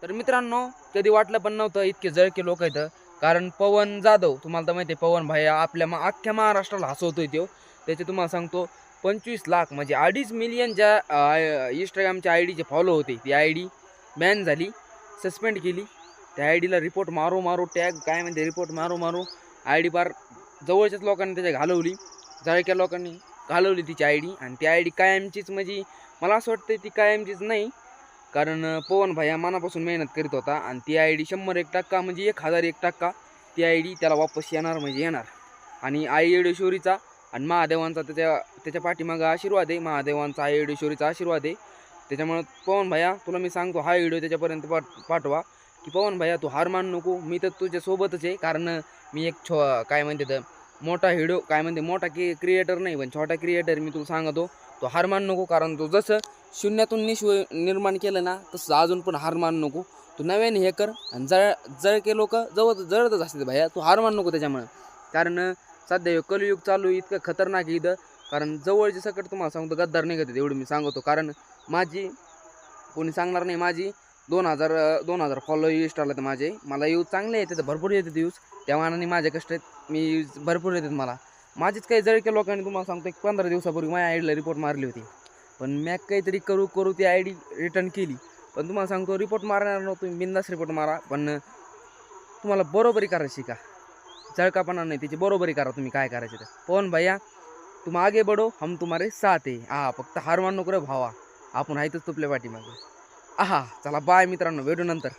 तर मित्रांनो, कधी वाटलं पण नव्हतं इतके जळके लोक आहेत. कारण पवन जाधव तुम्हाला तर माहिती आहे, पवन भाई आपल्या अख्ख्या महाराष्ट्राला हसवतोय तो. त्याचे तुम्हाला सांगतो 25 लाख म्हणजे 2.5 मिलियन ज्या इंस्टाग्रामच्या आय डीचे फॉलो होते, ती आय डी बॅन झाली, सस्पेंड केली. त्या आय डीला रिपोर्ट मारू मारू टॅग काय म्हणते रिपोर्ट मारू मारू आय डी पार जवळच्याच लोकांनी त्याच्या घालवली, जळक्या लोकांनी घालवली तिची आय डी. आणि ती आय डी कायमचीच म्हणजे मला असं वाटतं ती कायमचीच नाही. कारण पवन भैया मनापासून मेहनत करीत होता आणि ती आय डी 101% म्हणजे 1001% ती आय डी त्याला वापस येणार म्हणजे येणार. आणि आई येडेश्वरीचा आणि महादेवांचा त्याच्या पाठीमागं आशीर्वाद आहे. महादेवांचा आई येडेश्वरीचा आशीर्वाद आहे. त्याच्यामुळं पवन भैया तुला मी सांगतो, हा व्हिडिओ त्याच्यापर्यंत पाठवा की पवन भैया तू हार मान नको, मी तर तुझ्यासोबतच आहे. कारण मी एक काय म्हणते तर मोठा व्हिडिओ काय म्हणते मोठा क्रिएटर नाही पण छोटा क्रिएटर. मी तुला सांगतो तो हार मान नको. कारण तो जसं शून्यातून निर्माण केलं ना, तसं अजून पण हार मान नको. तू नव्याने हे कर आणि जळके लोक जळतच असते भैया, तू हार मान नको त्याच्यामुळं. कारण सध्या कलयुग चालू इतकं खतरनाक आहे इथं. कारण जवळची सकट तुम्हाला सांगतो गद्दार निघत आहेत एवढं मी सांगतो. कारण माझी कोणी सांगणार नाही, माझी 2000 फॉलो इंस्टाला तर माझे मला यूज चांगले येते, भरपूर येतात व्ह्यूज. त्या मानाने माझे कष्ट आहेत, मी यूज भरपूर येतात मला. माझीच काही जळक्या लोकांनी तुम्हाला सांगतो 15 दिवसापूर्वी माझ्या आय डीला रिपोर्ट मारली होती. पण मी काहीतरी करू ती आय डी रिटर्न केली. पण तुम्हाला सांगतो रिपोर्ट मारणार नव्हतो तुम्ही, बिंदास रिपोर्ट मारा. पण तुम्हाला बरोबरी करायची का, जळकापणा नाही, त्याची बरोबरी करा तुम्ही काय करायचं ते. पवन भैया तुम आगे बढ़ो, हम तुम्हारे साथ आहे. फक्त हार मान नको रे भावा, आपण आहेतच तुपल्या पाठीमागे. चला बाय मित्रांनो, भेटू नंतर.